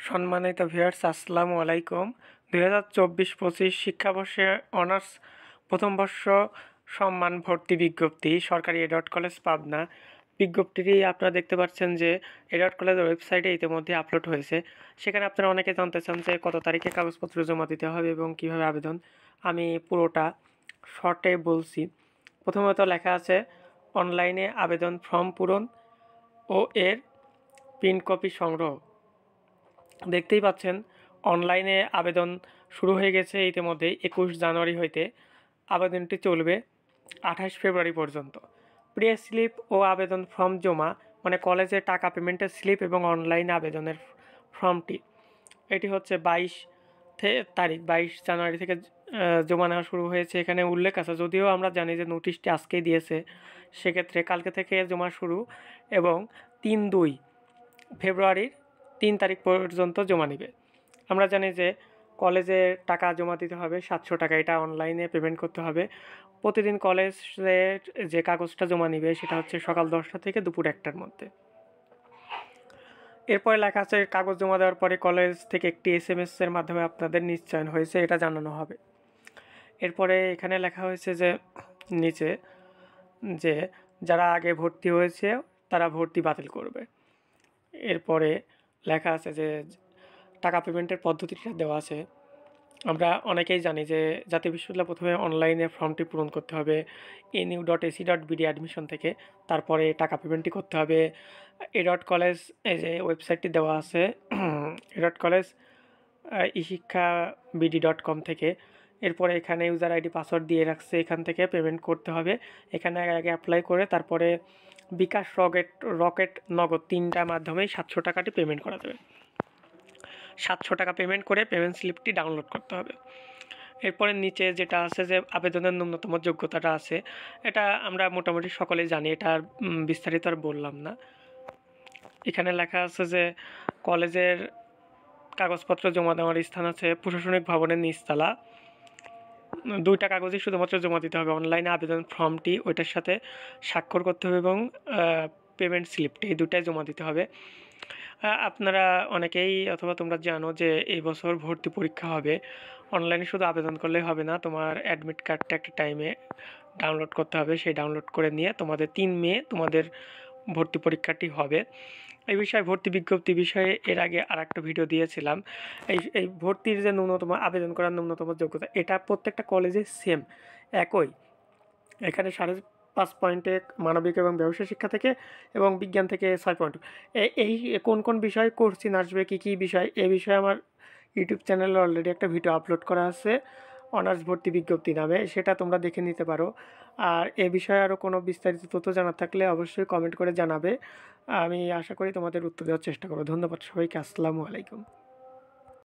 সম্মানিত ভিউয়ার্স, আসসালামু আলাইকুম। 2024-25 শিক্ষাবর্ষে অনার্স প্রথম বর্ষ সম্মান ভর্তি বিজ্ঞপ্তি সরকারি এডওয়ার্ড কলেজ পাবনা। বিজ্ঞপ্তিটি আপনারা দেখতে পাচ্ছেন যে এডওয়ার্ড কলেজের ওয়েবসাইটে ইতিমধ্যে আপলোড হয়েছে। সেখানে আপনারা অনেকে জানতে চান যে কত তারিখে কাগজপত্র জমা দিতে হবে এবং কিভাবে আবেদন। আমি পুরোটা শর্টে বলছি। প্রথমত লেখা আছে অনলাইনে আবেদন ফর্ম পূরণ ও এর প্রিন্ট কপি সংগ্রহ। দেখতেই পাচ্ছেন অনলাইনে আবেদন শুরু হয়ে গেছে ইতিমধ্যে 21 জানুয়ারি হইতে। আবেদনটি চলবে 28 ফেব্রুয়ারি পর্যন্ত। প্রি স্লিপ ও আবেদন ফর্ম জমা মানে কলেজে টাকা পেমেন্টের স্লিপ এবং অনলাইন আবেদনের ফর্মটি এটি হচ্ছে 22 তারিখ 22 জানুয়ারি থেকে জমা নেওয়া শুরু হয়েছে। এখানে উল্লেখ আছে, যদিও আমরা জানি যে নোটিশটি আজকেই দিয়েছে, সেক্ষেত্রে কালকে থেকে জমা শুরু এবং 3-2 ফেব্রুয়ারির 3 তারিখ পর্যন্ত জমা নেবে। আমরা জানি যে কলেজে টাকা জমা দিতে হবে 700 টাকা, এটা অনলাইনে পেমেন্ট করতে হবে। প্রতিদিন কলেজের যে কাগজটা জমা নেবে সেটা হচ্ছে সকাল 10টা থেকে দুপুর 1টার মধ্যে। এরপরে লেখা আছে কাগজ জমা দেওয়ার পরে কলেজ থেকে একটি SMS এর মাধ্যমে আপনাদের নিশ্চয়ন হয়েছে এটা জানানো হবে। এরপরে এখানে লেখা হয়েছে যে নিচে যে যারা আগে ভর্তি হয়েছে তারা ভর্তি বাতিল করবে। এরপরে লেখা আছে যে টাকা পেমেন্টের পদ্ধতিটা দেওয়া আছে। আমরা অনেকেই জানি যে জাতীয় বিশ্ববিদ্যালয় প্রথমে অনলাইনে ফর্মটি পূরণ করতে হবে nu.ac.bd অ্যাডমিশন থেকে, তারপরে টাকা পেমেন্টটি করতে হবে এডওয়ার্ড কলেজ, এই যে ওয়েবসাইটটি দেওয়া আছে এডওয়ার্ড কলেজ eShikha.bd.com থেকে। এরপরে এখানে ইউজার আইডি পাসওয়ার্ড দিয়ে রাখছে, এখান থেকে পেমেন্ট করতে হবে। এখানে আগে অ্যাপ্লাই করে তারপরে বিকাশ, রকেট, নগদ 3টার মাধ্যমেই 700 টাকাটি পেমেন্ট করা যাবে। 700 টাকা পেমেন্ট করে পেমেন্ট স্লিপটি ডাউনলোড করতে হবে। এরপরে নিচে যেটা আছে যে আবেদনের ন্যূনতম যোগ্যতাটা আছে, এটা আমরা মোটামুটি সকলেই জানি, এটা আর বিস্তারিত আর বললাম না। এখানে লেখা আছে যে কলেজের কাগজপত্র জমা দেওয়ার স্থান আছে প্রশাসনিক ভবনের নিচতলা। 2টা কাগজই শুধুমাত্র জমা দিতে হবে, অনলাইনে আবেদন ফর্মটি ওইটার সাথে স্বাক্ষর করতে হবে এবং পেমেন্ট স্লিপটি, এই 2টাই জমা দিতে হবে। আপনারা অনেকেই অথবা তোমরা জানো যে এই বছর ভর্তি পরীক্ষা হবে। অনলাইনে শুধু আবেদন করলেই হবে না, তোমার অ্যাডমিট কার্ডটা একটা টাইমে ডাউনলোড করতে হবে। সেই ডাউনলোড করে নিয়ে তোমাদের 3 মে তোমাদের ভর্তি পরীক্ষাটি হবে। এই বিষয়ে ভর্তি বিজ্ঞপ্তি বিষয়ে এর আগে আরেকটা ভিডিও দিয়েছিলাম। এই ভর্তির যে ন্যূনতম আবেদন করার ন্যূনতম যোগ্যতা, এটা প্রত্যেকটা কলেজে সেম একই। এখানে 5.5 পয়েন্টে মানবিক এবং ব্যবসায় শিক্ষা থেকে এবং বিজ্ঞান থেকে 6 পয়েন্ট। এই কোন কোন বিষয় কোশ্চেন আসবে, কী কী বিষয়, এ বিষয়ে আমার ইউটিউব চ্যানেলে অলরেডি একটা ভিডিও আপলোড করা আছে অনার্স ভর্তি বিজ্ঞপ্তি নামে, সেটা তোমরা দেখে নিতে পারো। আর এ বিষয়ে আরও কোনো বিস্তারিত তথ্য জানার থাকলে অবশ্যই কমেন্ট করে জানাবে, আমি আশা করি তোমাদের উত্তর দেওয়ার চেষ্টা করব। ধন্যবাদ সবাইকে, আসসালামু আলাইকুম।